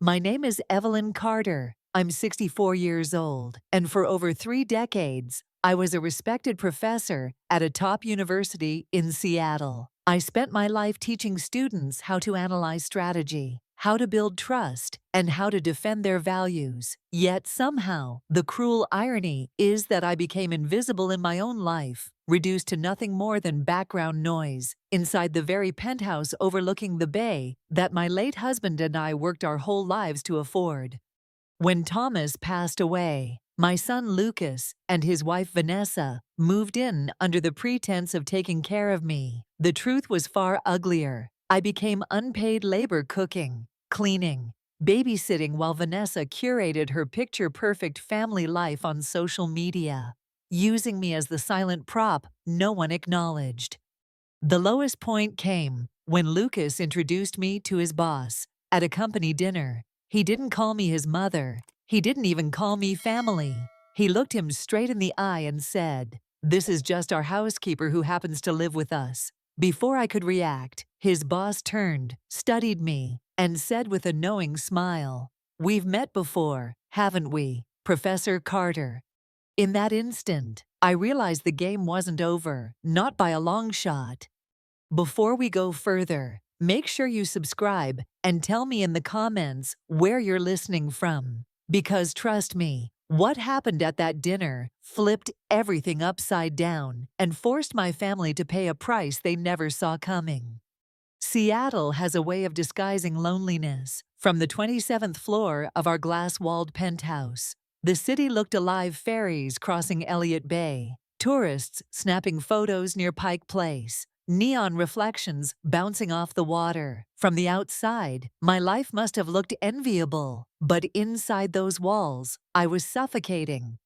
My name is Evelyn Carter. I'm 64 years old, and for over 3 decades, I was a respected professor at a top university in Seattle. I spent my life teaching students how to analyze strategy, how to build trust, and how to defend their values. Yet somehow, the cruel irony is that I became invisible in my own life, reduced to nothing more than background noise, inside the very penthouse overlooking the bay that my late husband and I worked our whole lives to afford. When Thomas passed away, my son Lucas and his wife Vanessa moved in under the pretense of taking care of me. The truth was far uglier. I became unpaid labor cooking, cleaning, babysitting while Vanessa curated her picture-perfect family life on social media, using me as the silent prop no one acknowledged. The lowest point came when Lucas introduced me to his boss at a company dinner. He didn't call me his mother. He didn't even call me family. He looked him straight in the eye and said, "This is just our housekeeper who happens to live with us." Before I could react, his boss turned, studied me, and said with a knowing smile, "We've met before, haven't we, Professor Carter?" In that instant, I realized the game wasn't over, not by a long shot. Before we go further, make sure you subscribe and tell me in the comments where you're listening from. Because trust me, what happened at that dinner flipped everything upside down and forced my family to pay a price they never saw coming. Seattle has a way of disguising loneliness. From the 27th floor of our glass-walled penthouse, the city looked alive: ferries crossing Elliott Bay, tourists snapping photos near Pike Place, neon reflections bouncing off the water. From the outside, my life must have looked enviable, but inside those walls, I was suffocating.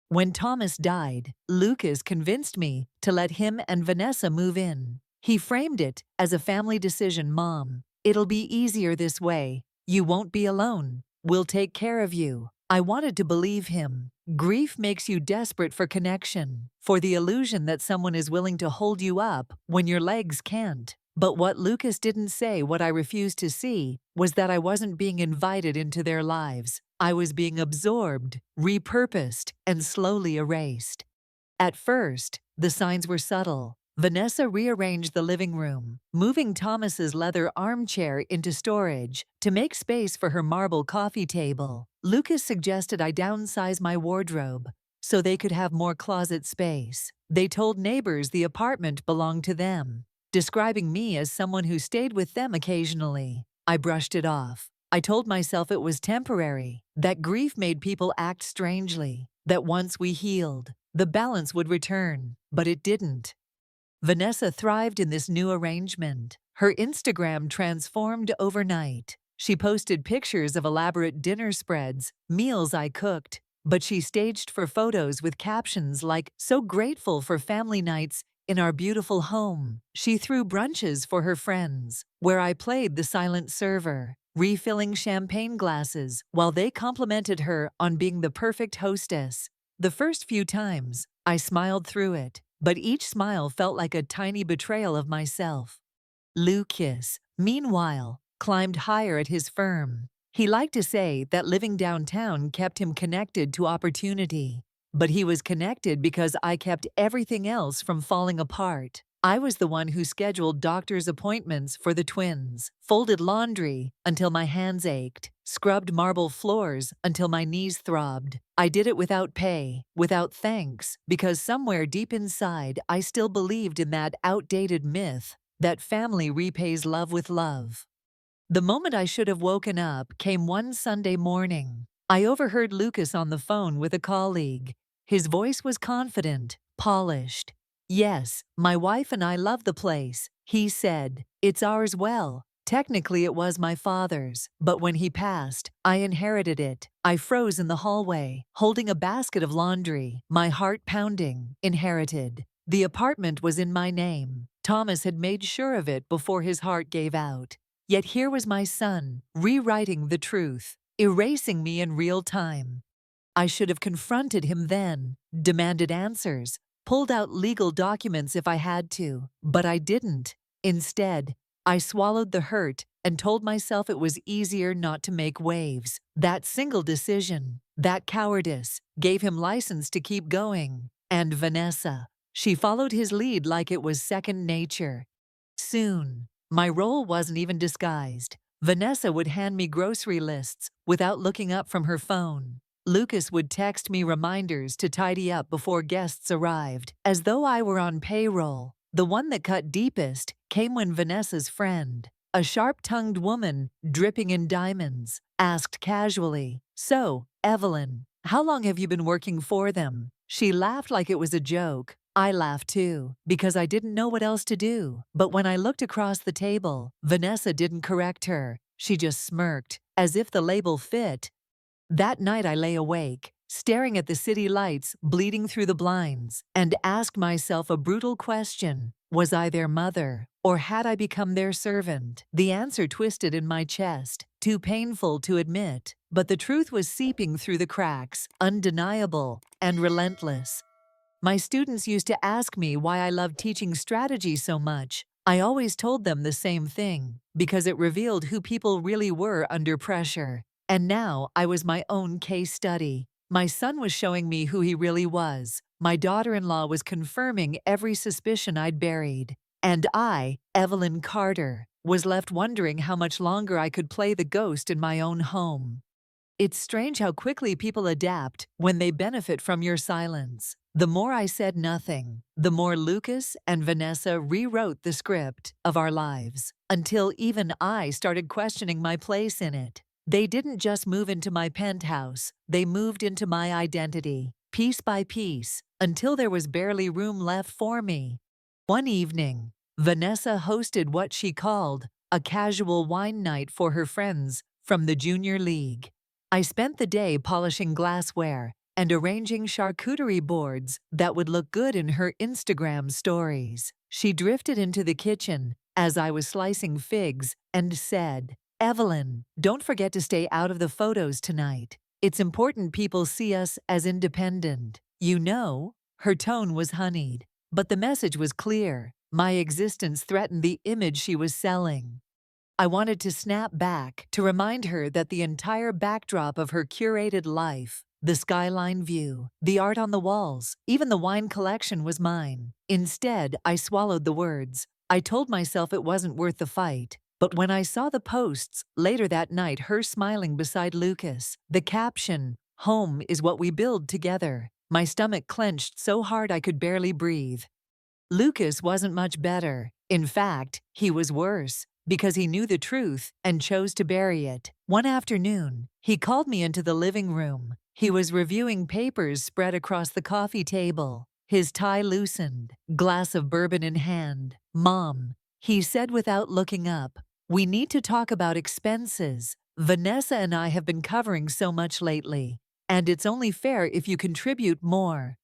When Thomas died, Lucas convinced me to let him and Vanessa move in. He framed it as a family decision. "Mom, it'll be easier this way. You won't be alone. We'll take care of you." I wanted to believe him. Grief makes you desperate for connection, for the illusion that someone is willing to hold you up when your legs can't. But what Lucas didn't say, what I refused to see, was that I wasn't being invited into their lives. I was being absorbed, repurposed, and slowly erased. At first, the signs were subtle. Vanessa rearranged the living room, moving Thomas's leather armchair into storage to make space for her marble coffee table. Lucas suggested I downsize my wardrobe so they could have more closet space. They told neighbors the apartment belonged to them, describing me as someone who stayed with them occasionally. I brushed it off. I told myself it was temporary, that grief made people act strangely, that once we healed, the balance would return, but it didn't. Vanessa thrived in this new arrangement. Her Instagram transformed overnight. She posted pictures of elaborate dinner spreads, meals I cooked, but she staged for photos with captions like, "So grateful for family nights in our beautiful home." She threw brunches for her friends, where I played the silent server, refilling champagne glasses while they complimented her on being the perfect hostess. The first few times, I smiled through it, but each smile felt like a tiny betrayal of myself. Lucas, meanwhile, climbed higher at his firm. He liked to say that living downtown kept him connected to opportunity, but he was connected because I kept everything else from falling apart. I was the one who scheduled doctor's appointments for the twins, folded laundry until my hands ached, scrubbed marble floors until my knees throbbed. I did it without pay, without thanks, because somewhere deep inside I still believed in that outdated myth that family repays love with love. The moment I should have woken up came one Sunday morning. I overheard Lucas on the phone with a colleague. His voice was confident, polished. "Yes, my wife and I love the place," he said. "It's ours. Well, technically it was my father's, but when he passed, I inherited it." I froze in the hallway, holding a basket of laundry, my heart pounding. Inherited. The apartment was in my name. Thomas had made sure of it before his heart gave out. Yet here was my son, rewriting the truth, erasing me in real time. I should have confronted him then, demanded answers, pulled out legal documents if I had to, but I didn't. Instead, I swallowed the hurt and told myself it was easier not to make waves. That single decision, that cowardice, gave him license to keep going. And Vanessa, she followed his lead like it was second nature. Soon, my role wasn't even disguised. Vanessa would hand me grocery lists without looking up from her phone. Lucas would text me reminders to tidy up before guests arrived, as though I were on payroll. The one that cut deepest came when Vanessa's friend, a sharp-tongued woman dripping in diamonds, asked casually, "So, Evelyn, how long have you been working for them?" She laughed like it was a joke. I laughed too, because I didn't know what else to do. But when I looked across the table, Vanessa didn't correct her. She just smirked, as if the label fit. That night I lay awake, staring at the city lights bleeding through the blinds, and asked myself a brutal question. Was I their mother, or had I become their servant? The answer twisted in my chest, too painful to admit, but the truth was seeping through the cracks, undeniable and relentless. My students used to ask me why I loved teaching strategy so much. I always told them the same thing, because it revealed who people really were under pressure. And now I was my own case study. My son was showing me who he really was. My daughter-in-law was confirming every suspicion I'd buried. And I, Evelyn Carter, was left wondering how much longer I could play the ghost in my own home. It's strange how quickly people adapt when they benefit from your silence. The more I said nothing, the more Lucas and Vanessa rewrote the script of our lives, until even I started questioning my place in it. They didn't just move into my penthouse, they moved into my identity, piece by piece, until there was barely room left for me. One evening, Vanessa hosted what she called a casual wine night for her friends from the junior league. I spent the day polishing glassware and arranging charcuterie boards that would look good in her Instagram stories. She drifted into the kitchen as I was slicing figs and said, "Evelyn, don't forget to stay out of the photos tonight. It's important people see us as independent." You know, her tone was honeyed, but the message was clear. My existence threatened the image she was selling. I wanted to snap back to remind her that the entire backdrop of her curated life, the skyline view, the art on the walls, even the wine collection was mine. Instead, I swallowed the words. I told myself it wasn't worth the fight. But when I saw the posts later that night, her smiling beside Lucas, the caption, "Home is what we build together," my stomach clenched so hard I could barely breathe. Lucas wasn't much better. In fact, he was worse, because he knew the truth and chose to bury it. One afternoon, he called me into the living room. He was reviewing papers spread across the coffee table, his tie loosened, glass of bourbon in hand. "Mom," he said without looking up, "we need to talk about expenses. Vanessa and I have been covering so much lately, and it's only fair if you contribute more."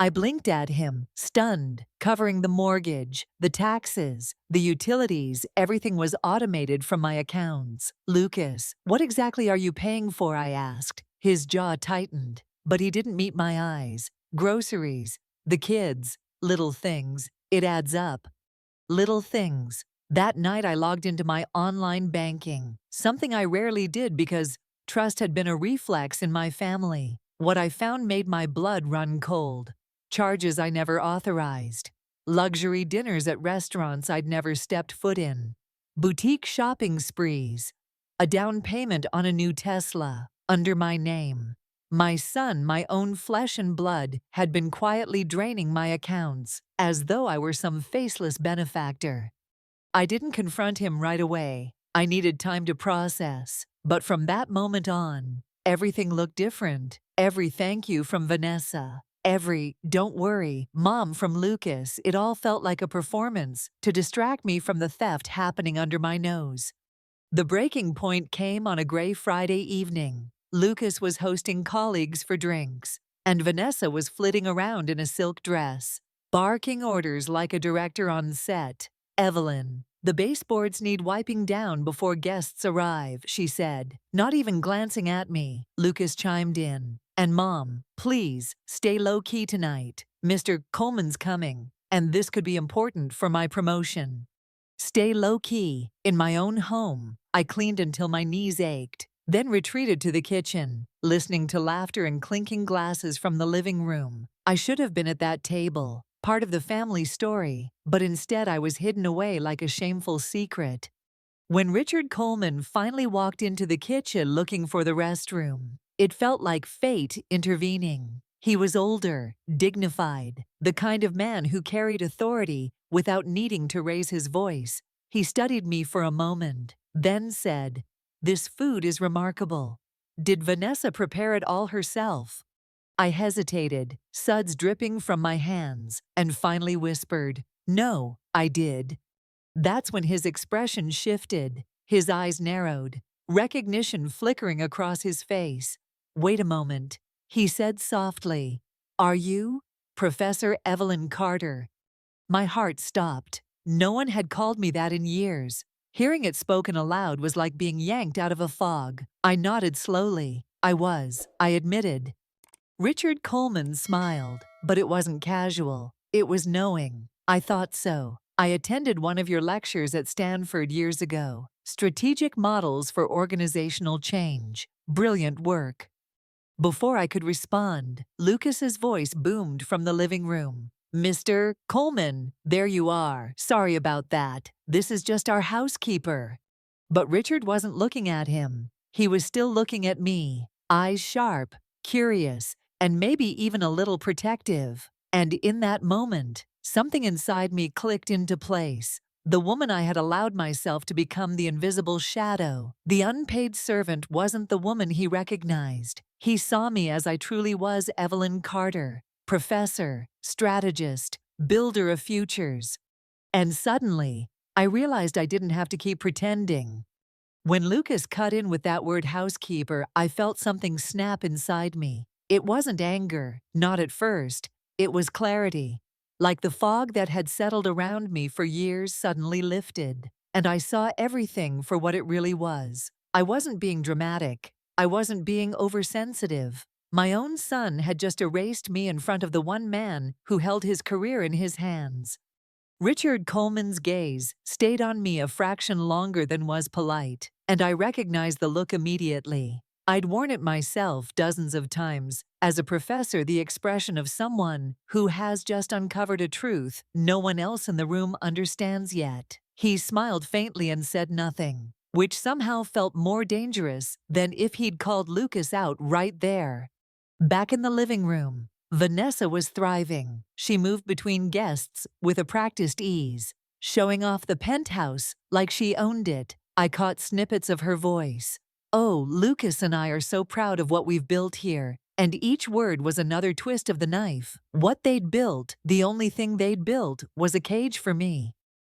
I blinked at him, stunned, covering the mortgage, the taxes, the utilities. Everything was automated from my accounts. "Lucas, what exactly are you paying for?" I asked. His jaw tightened, but he didn't meet my eyes. "Groceries, the kids, little things. It adds up." Little things. That night I logged into my online banking, something I rarely did because trust had been a reflex in my family. What I found made my blood run cold. Charges I never authorized. Luxury dinners at restaurants I'd never stepped foot in. Boutique shopping sprees. A down payment on a new Tesla, under my name. My son, my own flesh and blood, had been quietly draining my accounts, as though I were some faceless benefactor. I didn't confront him right away. I needed time to process. But from that moment on, everything looked different. Every thank you from Vanessa, every "don't worry, Mom" from Lucas, it all felt like a performance to distract me from the theft happening under my nose. The breaking point came on a gray Friday evening. Lucas was hosting colleagues for drinks, and Vanessa was flitting around in a silk dress, barking orders like a director on set. "Evelyn, the baseboards need wiping down before guests arrive," she said. Not even glancing at me, Lucas chimed in. "And Mom, please, stay low-key tonight. Mr. Coleman's coming, and this could be important for my promotion." Stay low-key. In my own home, I cleaned until my knees ached, then retreated to the kitchen, listening to laughter and clinking glasses from the living room. I should have been at that table, part of the family story, but instead I was hidden away like a shameful secret. When Richard Coleman finally walked into the kitchen looking for the restroom, it felt like fate intervening. He was older, dignified, the kind of man who carried authority without needing to raise his voice. He studied me for a moment, then said, "This food is remarkable. Did Vanessa prepare it all herself?" I hesitated, suds dripping from my hands, and finally whispered, "No, I did." That's when his expression shifted. His eyes narrowed, recognition flickering across his face. "Wait a moment," he said softly. "Are you Professor Evelyn Carter?" My heart stopped. No one had called me that in years. Hearing it spoken aloud was like being yanked out of a fog. I nodded slowly. I admitted. Richard Coleman smiled, but it wasn't casual. It was knowing. "I thought so. I attended one of your lectures at Stanford years ago. Strategic Models for Organizational Change. Brilliant work." Before I could respond, Lucas's voice boomed from the living room. "Mr. Coleman, there you are. Sorry about that. This is just our housekeeper." But Richard wasn't looking at him. He was still looking at me, eyes sharp, curious, and maybe even a little protective. And in that moment, something inside me clicked into place. The woman I had allowed myself to become the invisible shadow, the unpaid servant, wasn't the woman he recognized. He saw me as I truly was, Evelyn Carter, professor, strategist, builder of futures. And suddenly, I realized I didn't have to keep pretending. When Lucas cut in with that word housekeeper, I felt something snap inside me. It wasn't anger, not at first. It was clarity. Like the fog that had settled around me for years suddenly lifted, and I saw everything for what it really was. I wasn't being dramatic. I wasn't being oversensitive. My own son had just erased me in front of the one man who held his career in his hands. Richard Coleman's gaze stayed on me a fraction longer than was polite, and I recognized the look immediately. I'd worn it myself dozens of times, as a professor, the expression of someone who has just uncovered a truth no one else in the room understands yet. He smiled faintly and said nothing, which somehow felt more dangerous than if he'd called Lucas out right there. Back in the living room, Vanessa was thriving. She moved between guests with a practiced ease, showing off the penthouse like she owned it. I caught snippets of her voice. "Oh, Lucas and I are so proud of what we've built here." And each word was another twist of the knife. What they'd built, the only thing they'd built, was a cage for me.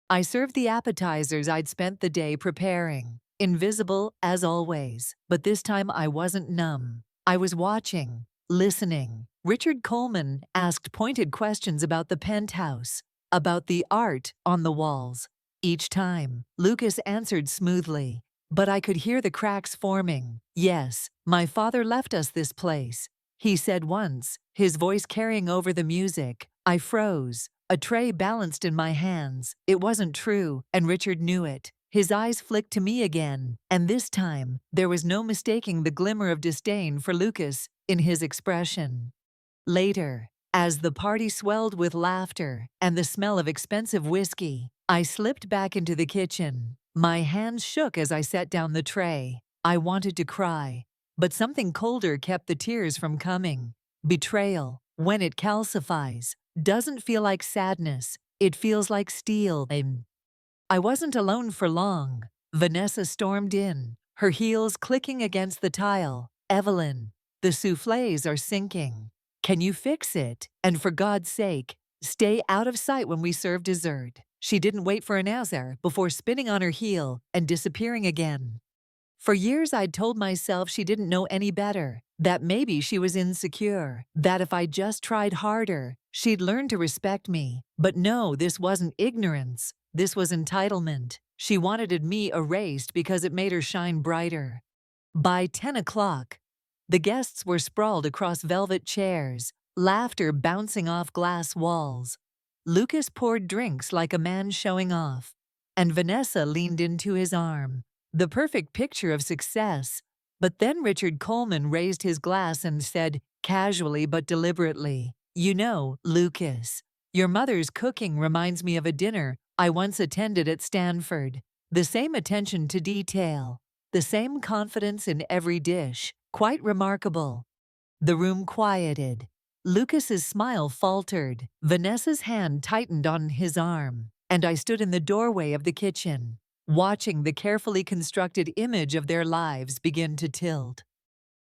I served the appetizers I'd spent the day preparing, invisible as always, but this time I wasn't numb. I was watching, listening. Richard Coleman asked pointed questions about the penthouse, about the art on the walls. Each time, Lucas answered smoothly, but I could hear the cracks forming. "Yes, my father left us this place," he said once, his voice carrying over the music. I froze. A tray balanced in my hands. It wasn't true, and Richard knew it. His eyes flicked to me again, and this time, there was no mistaking the glimmer of disdain for Lucas in his expression. Later, as the party swelled with laughter and the smell of expensive whiskey, I slipped back into the kitchen. My hands shook as I set down the tray. I wanted to cry, but something colder kept the tears from coming. Betrayal, when it calcifies, doesn't feel like sadness. It feels like steel. I wasn't alone for long. Vanessa stormed in, her heels clicking against the tile. "Evelyn, the soufflés are sinking. Can you fix it? And for God's sake, stay out of sight when we serve dessert." She didn't wait for an answer before spinning on her heel and disappearing again. For years I'd told myself she didn't know any better, that maybe she was insecure, that if I just tried harder, she'd learn to respect me. But no, this wasn't ignorance. This was entitlement. She wanted me erased because it made her shine brighter. By 10 o'clock, the guests were sprawled across velvet chairs, laughter bouncing off glass walls. Lucas poured drinks like a man showing off, and Vanessa leaned into his arm. The perfect picture of success. But then Richard Coleman raised his glass and said, casually but deliberately, "You know, Lucas, your mother's cooking reminds me of a dinner I once attended at Stanford. The same attention to detail, the same confidence in every dish. Quite remarkable." The room quieted. Lucas's smile faltered. Vanessa's hand tightened on his arm, and I stood in the doorway of the kitchen, watching the carefully constructed image of their lives begin to tilt.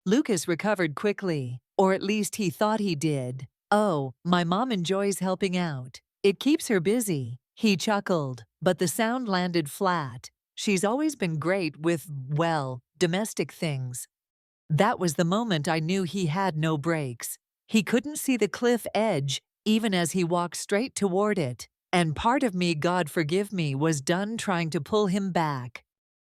Lucas recovered quickly, or at least he thought he did. "Oh, my mom enjoys helping out. It keeps her busy," he chuckled, but the sound landed flat. "She's always been great with, well, domestic things." That was the moment I knew he had no brakes. He couldn't see the cliff edge, even as he walked straight toward it, and part of me, God forgive me, was done trying to pull him back.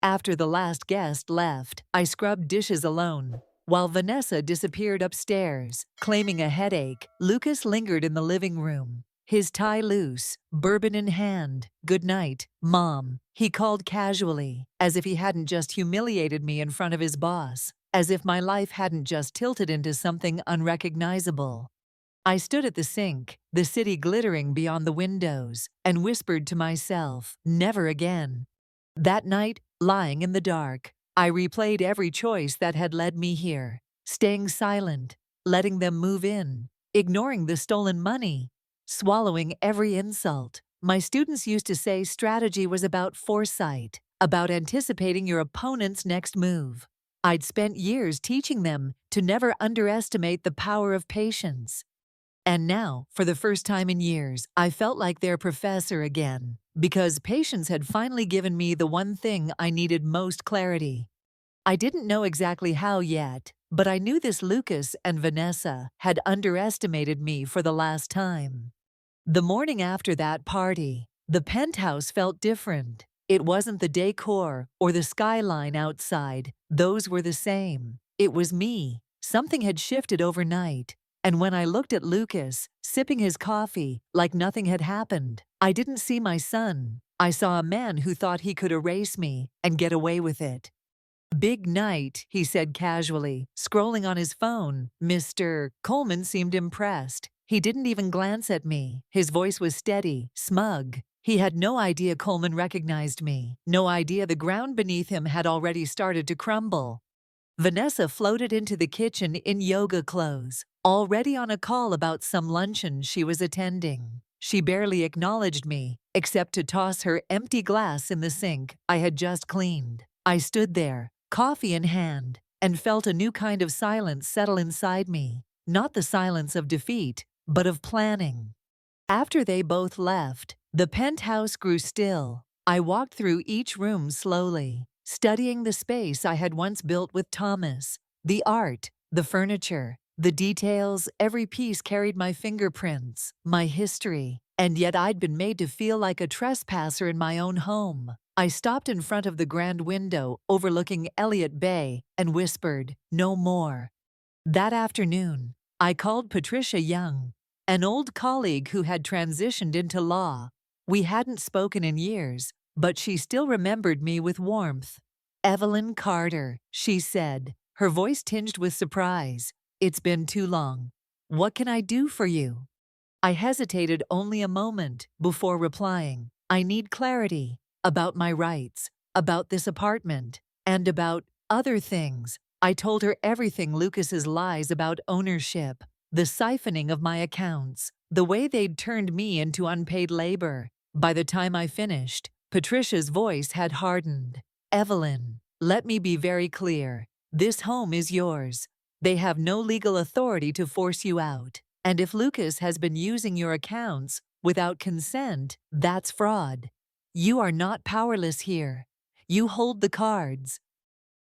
After the last guest left, I scrubbed dishes alone. While Vanessa disappeared upstairs, claiming a headache, Lucas lingered in the living room, his tie loose, bourbon in hand. "Good night, Mom," he called casually, as if he hadn't just humiliated me in front of his boss, as if my life hadn't just tilted into something unrecognizable. I stood at the sink, the city glittering beyond the windows, and whispered to myself, never again. That night, lying in the dark, I replayed every choice that had led me here, staying silent, letting them move in, ignoring the stolen money, swallowing every insult. My students used to say strategy was about foresight, about anticipating your opponent's next move. I'd spent years teaching them to never underestimate the power of patience. And now, for the first time in years, I felt like their professor again, because patience had finally given me the one thing I needed most: clarity. I didn't know exactly how yet, but I knew this Lucas and Vanessa had underestimated me for the last time. The morning after that party, the penthouse felt different. It wasn't the decor or the skyline outside. Those were the same. It was me. Something had shifted overnight. And when I looked at Lucas, sipping his coffee like nothing had happened, I didn't see my son. I saw a man who thought he could erase me and get away with it. "Big night," he said casually, scrolling on his phone. Mr. Coleman seemed impressed. He didn't even glance at me. His voice was steady, smug. He had no idea Coleman recognized me. No idea the ground beneath him had already started to crumble. Vanessa floated into the kitchen in yoga clothes, already on a call about some luncheon she was attending. She barely acknowledged me, except to toss her empty glass in the sink I had just cleaned. I stood there, coffee in hand, and felt a new kind of silence settle inside me. Not the silence of defeat, but of planning. After they both left, the penthouse grew still. I walked through each room slowly, studying the space I had once built with Thomas. The art, the furniture, the details, every piece carried my fingerprints, my history, and yet I'd been made to feel like a trespasser in my own home. I stopped in front of the grand window overlooking Elliott Bay and whispered, "No more." That afternoon, I called Patricia Young, an old colleague who had transitioned into law. We hadn't spoken in years, but she still remembered me with warmth. "Evelyn Carter," she said, her voice tinged with surprise. "It's been too long. What can I do for you?" I hesitated only a moment before replying. "I need clarity about my rights, about this apartment, and about other things." I told her everything: Lucas's lies about ownership, the siphoning of my accounts, the way they'd turned me into unpaid labor. By the time I finished, Patricia's voice had hardened. "Evelyn, let me be very clear. This home is yours. They have no legal authority to force you out. And if Lucas has been using your accounts without consent, that's fraud. You are not powerless here. You hold the cards."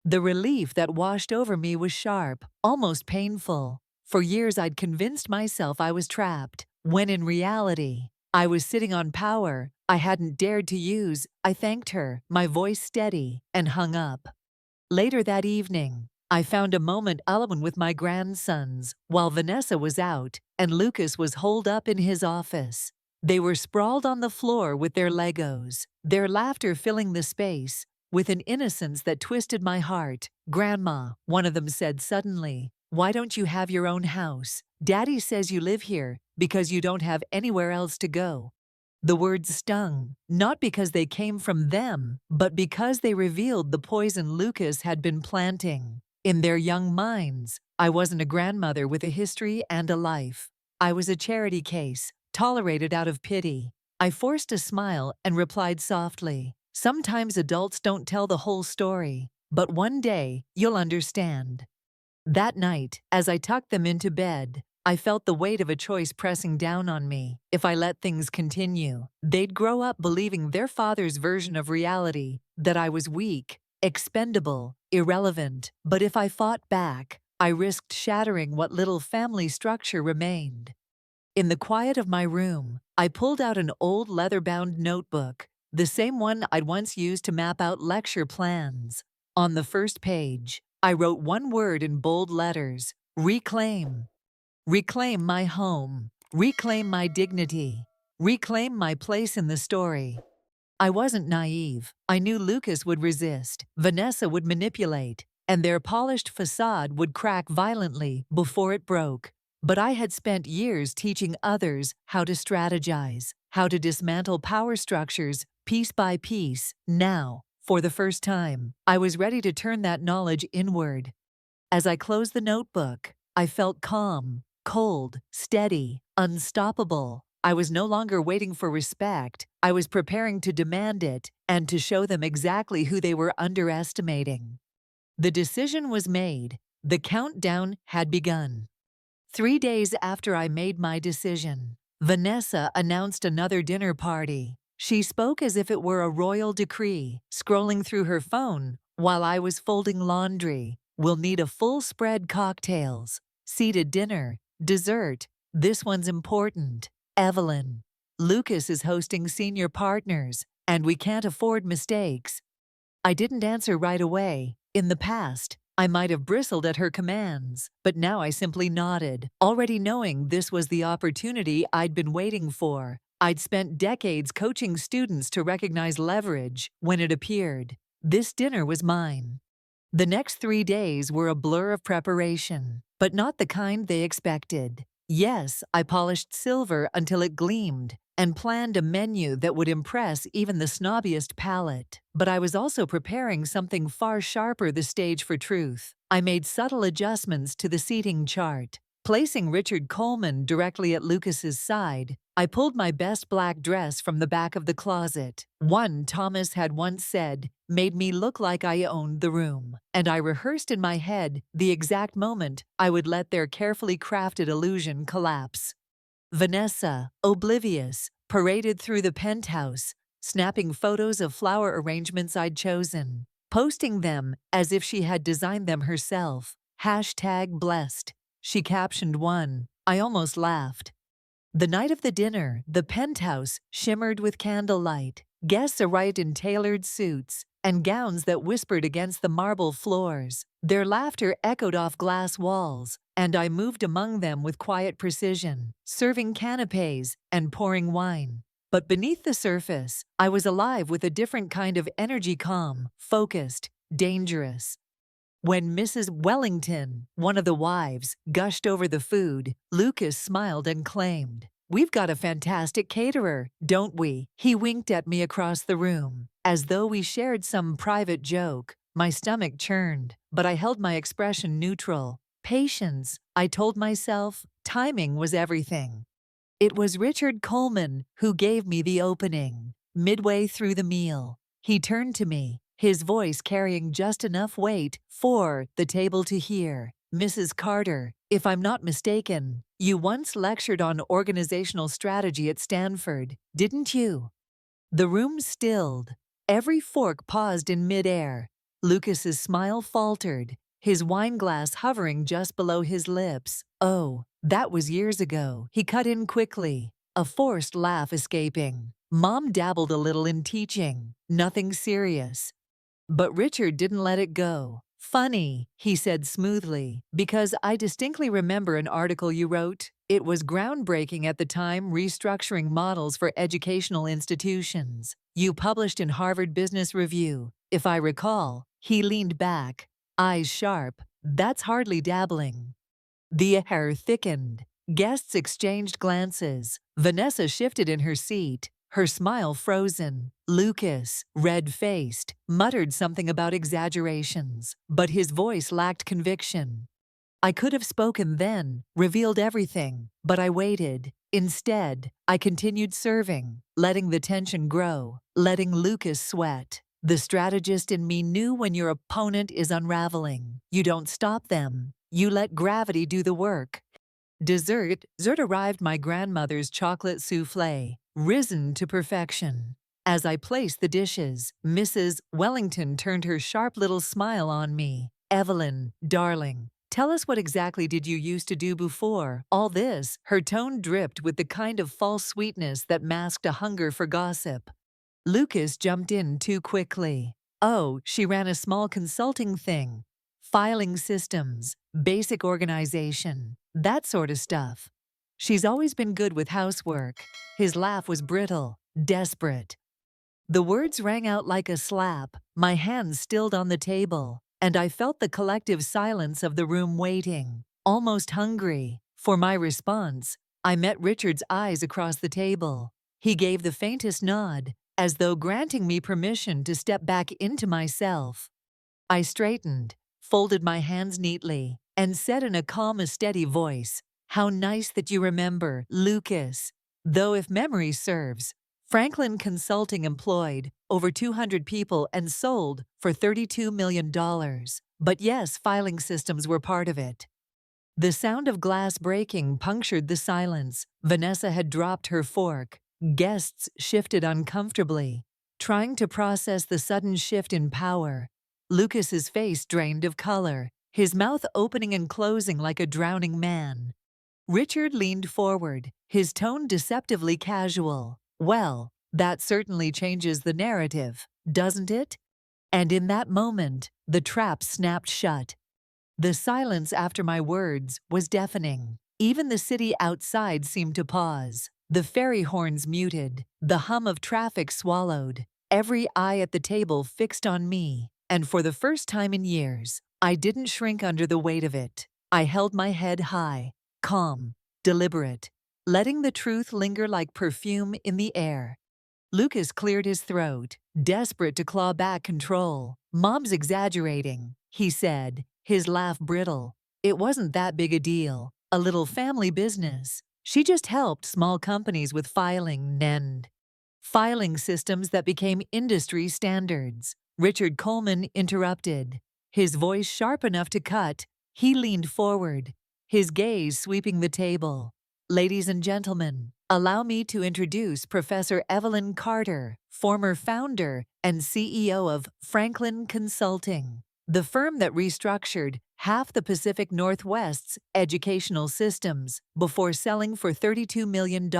The relief that washed over me was sharp, almost painful. For years I'd convinced myself I was trapped, when in reality, I was sitting on power I hadn't dared to use. I thanked her, my voice steady, and hung up. Later that evening, I found a moment alone with my grandsons, while Vanessa was out and Lucas was holed up in his office. They were sprawled on the floor with their Legos, their laughter filling the space, with an innocence that twisted my heart. "Grandma," one of them said suddenly, "why don't you have your own house? Daddy says you live here because you don't have anywhere else to go." The words stung, not because they came from them, but because they revealed the poison Lucas had been planting. In their young minds, I wasn't a grandmother with a history and a life. I was a charity case, tolerated out of pity. I forced a smile and replied softly, "Sometimes adults don't tell the whole story, but one day you'll understand." That night, as I tucked them into bed, I felt the weight of a choice pressing down on me. If I let things continue, they'd grow up believing their father's version of reality, that I was weak, expendable, irrelevant. But if I fought back, I risked shattering what little family structure remained. In the quiet of my room, I pulled out an old leather-bound notebook, the same one I'd once used to map out lecture plans. On the first page, I wrote one word in bold letters: reclaim. Reclaim my home. Reclaim my dignity. Reclaim my place in the story. I wasn't naive. I knew Lucas would resist, Vanessa would manipulate, and their polished facade would crack violently before it broke. But I had spent years teaching others how to strategize, how to dismantle power structures piece by piece. Now, for the first time, I was ready to turn that knowledge inward. As I closed the notebook, I felt calm, cold, steady, unstoppable. I was no longer waiting for respect. I was preparing to demand it and to show them exactly who they were underestimating. The decision was made. The countdown had begun. 3 days after I made my decision, Vanessa announced another dinner party. She spoke as if it were a royal decree, scrolling through her phone while I was folding laundry. "We'll need a full spread cocktails, seated dinner, dessert. This one's important. Evelyn. Lucas is hosting senior partners, and we can't afford mistakes." I didn't answer right away. In the past, I might have bristled at her commands, but now I simply nodded, already knowing this was the opportunity I'd been waiting for. I'd spent decades coaching students to recognize leverage when it appeared. This dinner was mine. The next 3 days were a blur of preparation, but not the kind they expected. Yes, I polished silver until it gleamed and planned a menu that would impress even the snobbiest palate. But I was also preparing something far sharper: the stage for truth. I made subtle adjustments to the seating chart. Placing Richard Coleman directly at Lucas's side, I pulled my best black dress from the back of the closet. One, Thomas had once said, made me look like I owned the room. And I rehearsed in my head the exact moment I would let their carefully crafted illusion collapse. Vanessa, oblivious, paraded through the penthouse, snapping photos of flower arrangements I'd chosen, posting them as if she had designed them herself. #blessed. She captioned one. I almost laughed. The night of the dinner, the penthouse shimmered with candlelight. Guests arrived in tailored suits and gowns that whispered against the marble floors. Their laughter echoed off glass walls, and I moved among them with quiet precision, serving canapés and pouring wine. But beneath the surface, I was alive with a different kind of energy: calm, focused, dangerous. When Mrs. Wellington, one of the wives, gushed over the food, Lucas smiled and claimed, "We've got a fantastic caterer, don't we?" He winked at me across the room, as though we shared some private joke. My stomach churned, but I held my expression neutral. Patience, I told myself. Timing was everything. It was Richard Coleman who gave me the opening. Midway through the meal, he turned to me, his voice carrying just enough weight for the table to hear. "Mrs. Carter, if I'm not mistaken, you once lectured on organizational strategy at Stanford, didn't you?" The room stilled. Every fork paused in midair. Lucas's smile faltered, his wineglass hovering just below his lips. "Oh, that was years ago," he cut in quickly, a forced laugh escaping. "Mom dabbled a little in teaching, nothing serious." But Richard didn't let it go. "Funny," he said smoothly, "because I distinctly remember an article you wrote. It was groundbreaking at the time, restructuring models for educational institutions. You published in Harvard Business Review. If I recall, he leaned back, eyes sharp. That's hardly dabbling. The air thickened. Guests exchanged glances. Vanessa shifted in her seat, her smile frozen. Lucas, red-faced, muttered something about exaggerations, but his voice lacked conviction. I could have spoken then, revealed everything, but I waited. Instead, I continued serving, letting the tension grow, letting Lucas sweat. The strategist in me knew when your opponent is unraveling. You don't stop them. You let gravity do the work. Dessert arrived, my grandmother's chocolate souffle, risen to perfection. As I placed the dishes, Mrs. Wellington turned her sharp little smile on me. Evelyn, darling, tell us, what exactly did you used to do before all this? Her tone dripped with the kind of false sweetness that masked a hunger for gossip. Lucas jumped in too quickly. Oh, she ran a small consulting thing. Filing systems, basic organization, that sort of stuff. She's always been good with housework. His laugh was brittle, desperate. The words rang out like a slap, my hands stilled on the table, and I felt the collective silence of the room waiting, almost hungry. For my response, I met Richard's eyes across the table. He gave the faintest nod, as though granting me permission to step back into myself. I straightened, folded my hands neatly, and said in a calm, steady voice, "How nice that you remember, Lucas." Though if memory serves, Franklin Consulting employed over 200 people and sold for $32 million. But yes, filing systems were part of it. The sound of glass breaking punctured the silence. Vanessa had dropped her fork. Guests shifted uncomfortably, trying to process the sudden shift in power. Lucas's face drained of color, his mouth opening and closing like a drowning man. Richard leaned forward, his tone deceptively casual. "Well, that certainly changes the narrative, doesn't it?" And in that moment, the trap snapped shut. The silence after my words was deafening. Even the city outside seemed to pause. The ferry horns muted, the hum of traffic swallowed, every eye at the table fixed on me, and for the first time in years, I didn't shrink under the weight of it. I held my head high, calm, deliberate, letting the truth linger like perfume in the air. Lucas cleared his throat, desperate to claw back control. "Mom's exaggerating," he said, his laugh brittle. "It wasn't that big a deal. A little family business. She just helped small companies with filing systems that became industry standards." Richard Coleman interrupted, his voice sharp enough to cut. He leaned forward, his gaze sweeping the table. "Ladies and gentlemen, allow me to introduce Professor Evelyn Carter, former founder and CEO of Franklin Consulting, the firm that restructured half the Pacific Northwest's educational systems before selling for $32 million.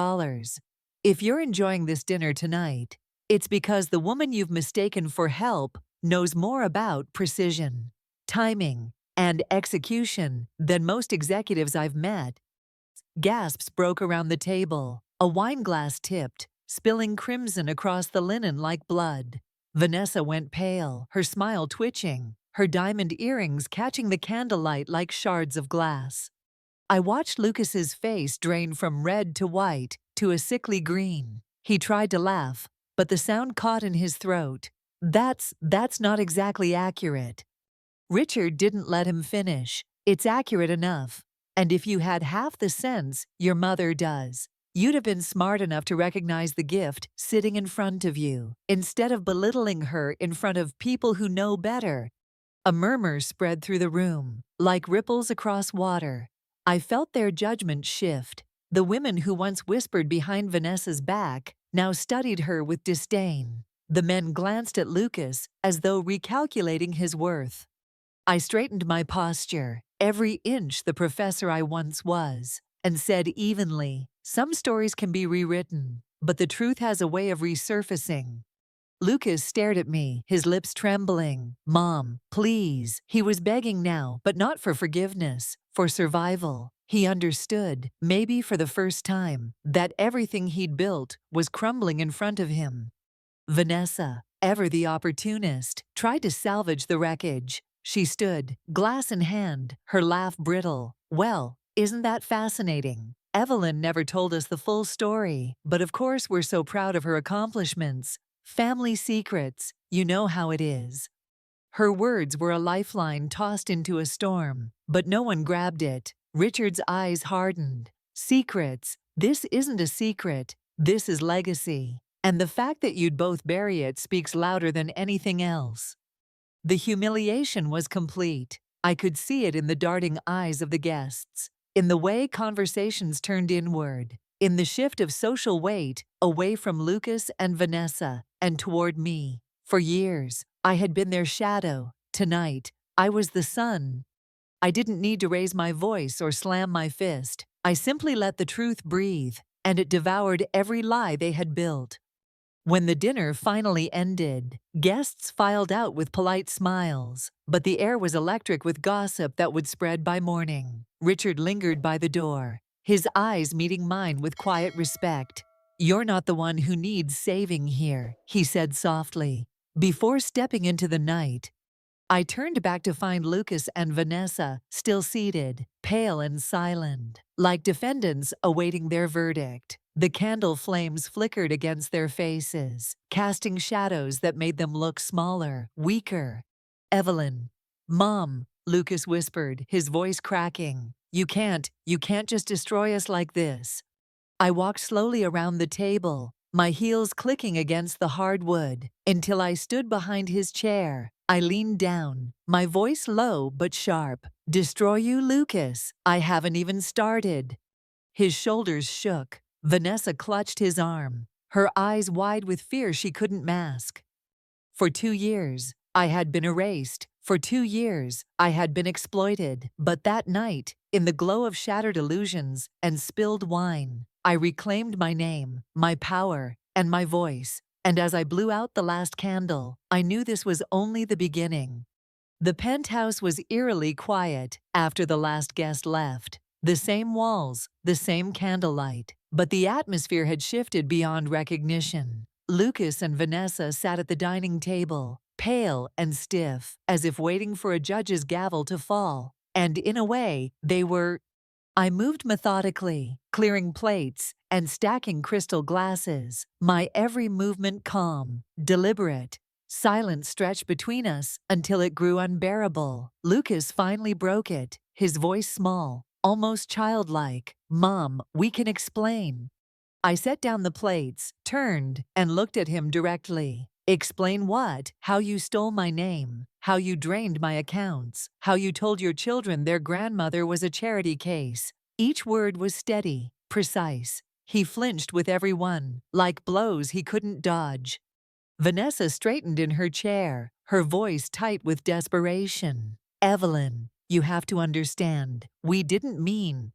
If you're enjoying this dinner tonight, it's because the woman you've mistaken for help knows more about precision, timing, and execution than most executives I've met." Gasps broke around the table. A wineglass tipped, spilling crimson across the linen like blood. Vanessa went pale, her smile twitching, her diamond earrings catching the candlelight like shards of glass. I watched Lucas's face drain from red to white to a sickly green. He tried to laugh, but the sound caught in his throat. That's not exactly accurate." Richard didn't let him finish. "It's accurate enough. And if you had half the sense your mother does, you'd have been smart enough to recognize the gift sitting in front of you, instead of belittling her in front of people who know better." A murmur spread through the room, like ripples across water. I felt their judgment shift. The women who once whispered behind Vanessa's back now studied her with disdain. The men glanced at Lucas as though recalculating his worth. I straightened my posture, every inch the professor I once was, and said evenly, "Some stories can be rewritten, but the truth has a way of resurfacing." Lucas stared at me, his lips trembling. "Mom, please." He was begging now, but not for forgiveness, for survival. He understood, maybe for the first time, that everything he'd built was crumbling in front of him. Vanessa, ever the opportunist, tried to salvage the wreckage. She stood, glass in hand, her laugh brittle. Well, isn't that fascinating? Evelyn never told us the full story, but of course we're so proud of her accomplishments. Family secrets, you know how it is. Her words were a lifeline tossed into a storm, but no one grabbed it. Richard's eyes hardened. Secrets. This isn't a secret. This is legacy. And the fact that you'd both bury it speaks louder than anything else. The humiliation was complete. I could see it in the darting eyes of the guests, in the way conversations turned inward, in the shift of social weight away from Lucas and Vanessa and toward me. For years, I had been their shadow. Tonight, I was the sun. I didn't need to raise my voice or slam my fist. I simply let the truth breathe, and it devoured every lie they had built. When the dinner finally ended, guests filed out with polite smiles, but the air was electric with gossip that would spread by morning. Richard lingered by the door, his eyes meeting mine with quiet respect. "You're not the one who needs saving here," he said softly. Before stepping into the night, I turned back to find Lucas and Vanessa still seated, pale and silent, like defendants awaiting their verdict. The candle flames flickered against their faces, casting shadows that made them look smaller, weaker. "Evelyn." "Mom," Lucas whispered, his voice cracking. You can't just destroy us like this." I walked slowly around the table, my heels clicking against the hard wood, until I stood behind his chair. I leaned down, my voice low but sharp. "Destroy you, Lucas? I haven't even started." His shoulders shook. Vanessa clutched his arm, her eyes wide with fear she couldn't mask. For 2 years, I had been erased. For 2 years, I had been exploited. But that night, in the glow of shattered illusions and spilled wine, I reclaimed my name, my power, and my voice. And as I blew out the last candle, I knew this was only the beginning. The penthouse was eerily quiet after the last guest left. The same walls, the same candlelight, but the atmosphere had shifted beyond recognition. Lucas and Vanessa sat at the dining table, pale and stiff, as if waiting for a judge's gavel to fall. And in a way, they were. I moved methodically, clearing plates and stacking crystal glasses, my every movement calm, deliberate. Silence stretched between us until it grew unbearable. Lucas finally broke it, his voice small, almost childlike. "Mom, we can explain." I set down the plates, turned, and looked at him directly. "Explain what? How you stole my name, how you drained my accounts, how you told your children their grandmother was a charity case." Each word was steady, precise. He flinched with every one, like blows he couldn't dodge. Vanessa straightened in her chair, her voice tight with desperation. "Evelyn, you have to understand, we didn't mean."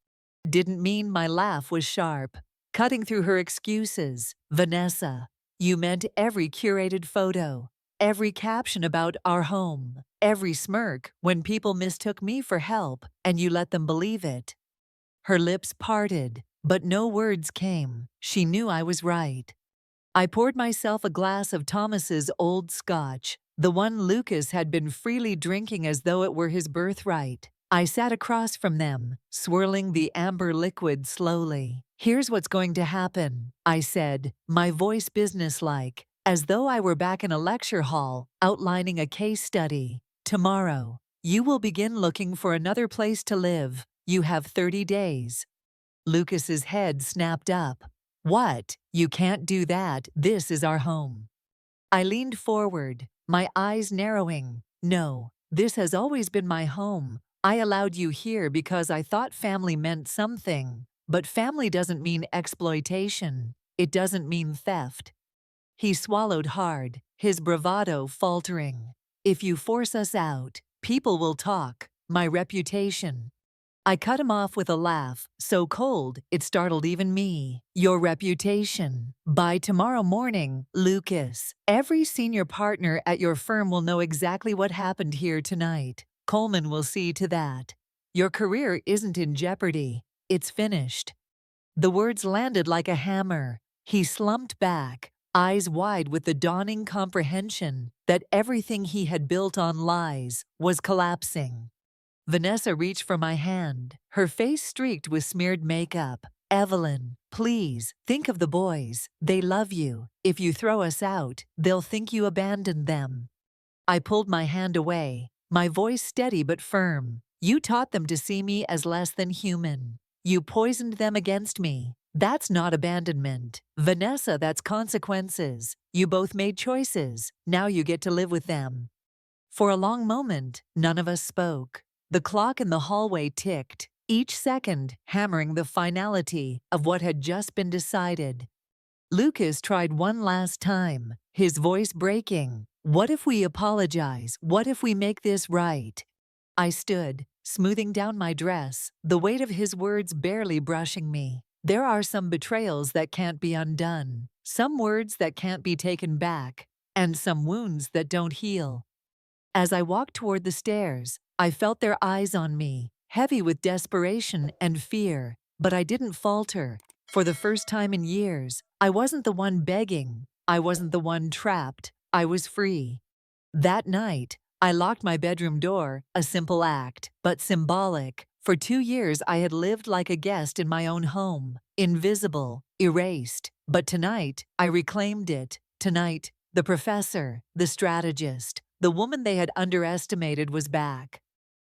My laugh was sharp, cutting through her excuses. "Vanessa, you meant every curated photo, every caption about our home, every smirk when people mistook me for help, and you let them believe it." Her lips parted, but no words came. She knew I was right. I poured myself a glass of Thomas's old scotch, the one Lucas had been freely drinking as though it were his birthright. I sat across from them, swirling the amber liquid slowly. "Here's what's going to happen," I said, my voice businesslike, as though I were back in a lecture hall, outlining a case study. "Tomorrow, you will begin looking for another place to live. You have 30 days. Lucas's head snapped up. "What? You can't do that. This is our home." I leaned forward, my eyes narrowing. "No, this has always been my home. I allowed you here because I thought family meant something. But family doesn't mean exploitation. It doesn't mean theft." He swallowed hard, his bravado faltering. "If you force us out, people will talk. My reputation." I cut him off with a laugh, so cold it startled even me. "Your reputation. By tomorrow morning, Lucas, every senior partner at your firm will know exactly what happened here tonight. Coleman will see to that." Your career isn't in jeopardy. It's finished." The words landed like a hammer. He slumped back, eyes wide with the dawning comprehension that everything he had built on lies was collapsing. Vanessa reached for my hand, her face streaked with smeared makeup. "Evelyn, please, think of the boys. They love you. If you throw us out, they'll think you abandoned them." I pulled my hand away, my voice steady but firm. "You taught them to see me as less than human. You poisoned them against me. That's not abandonment. Vanessa, that's consequences. You both made choices. Now you get to live with them." For a long moment, none of us spoke. The clock in the hallway ticked, each second hammering the finality of what had just been decided. Lucas tried one last time, his voice breaking. "What if we apologize? What if we make this right?" I stood, smoothing down my dress, the weight of his words barely brushing me. There are some betrayals that can't be undone, some words that can't be taken back, and some wounds that don't heal. As I walked toward the stairs, I felt their eyes on me, heavy with desperation and fear, but I didn't falter. For the first time in years, I wasn't the one begging. I wasn't the one trapped. I was free. That night, I locked my bedroom door, a simple act, but symbolic. For 2 years, I had lived like a guest in my own home, invisible, erased. But tonight, I reclaimed it. Tonight, the professor, the strategist, the woman they had underestimated was back.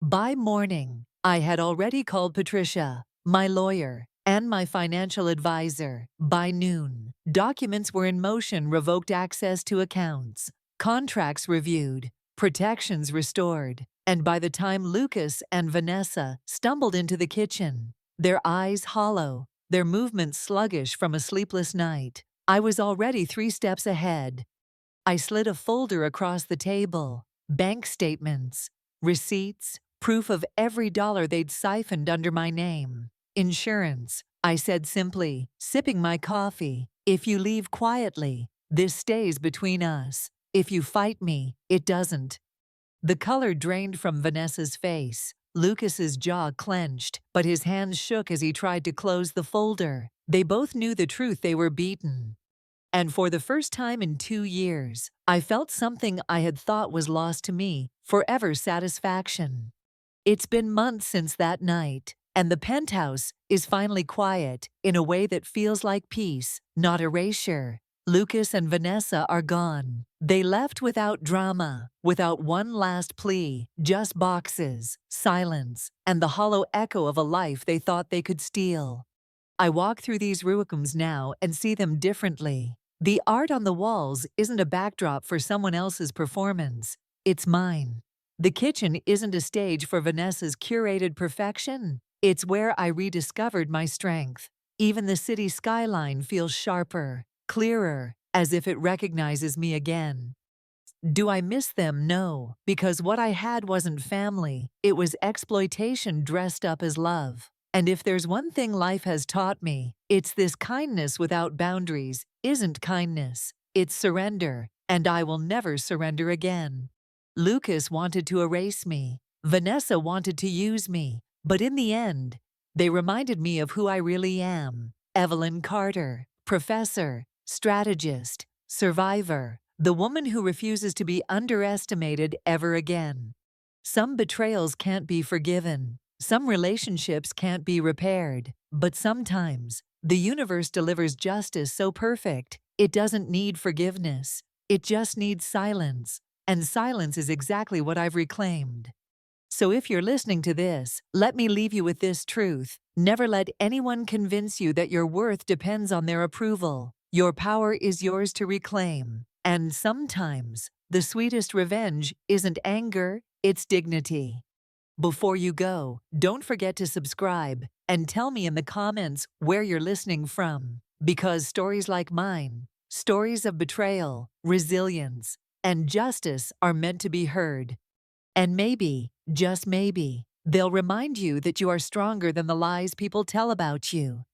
By morning, I had already called Patricia, my lawyer, and my financial advisor. By noon, documents were in motion, revoked access to accounts, contracts reviewed, protections restored. And by the time Lucas and Vanessa stumbled into the kitchen, their eyes hollow, their movements sluggish from a sleepless night, I was already 3 steps ahead. I slid a folder across the table, bank statements, receipts, proof of every dollar they'd siphoned under my name. "Insurance," I said simply, sipping my coffee. "If you leave quietly, this stays between us. If you fight me, it doesn't." The color drained from Vanessa's face. Lucas's jaw clenched, but his hands shook as he tried to close the folder. They both knew the truth. They were beaten. And for the first time in 2 years, I felt something I had thought was lost to me, forever: satisfaction. It's been months since that night, and the penthouse is finally quiet in a way that feels like peace, not erasure. Lucas and Vanessa are gone. They left without drama, without one last plea, just boxes, silence, and the hollow echo of a life they thought they could steal. I walk through these ruins now and see them differently. The art on the walls isn't a backdrop for someone else's performance. It's mine. The kitchen isn't a stage for Vanessa's curated perfection. It's where I rediscovered my strength. Even the city skyline feels sharper, clearer, as if it recognizes me again. Do I miss them? No, because what I had wasn't family. It was exploitation dressed up as love. And if there's one thing life has taught me, it's this: kindness without boundaries isn't kindness. It's surrender, and I will never surrender again. Lucas wanted to erase me. Vanessa wanted to use me. But in the end, they reminded me of who I really am. Evelyn Carter, professor, strategist, survivor, the woman who refuses to be underestimated ever again. Some betrayals can't be forgiven. Some relationships can't be repaired. But sometimes, the universe delivers justice so perfect, it doesn't need forgiveness. It just needs silence. And silence is exactly what I've reclaimed. So if you're listening to this, let me leave you with this truth. Never let anyone convince you that your worth depends on their approval. Your power is yours to reclaim. And sometimes, the sweetest revenge isn't anger, it's dignity. Before you go, don't forget to subscribe and tell me in the comments where you're listening from. Because stories like mine, stories of betrayal, resilience, and justice are meant to be heard. And maybe, just maybe, they'll remind you that you are stronger than the lies people tell about you.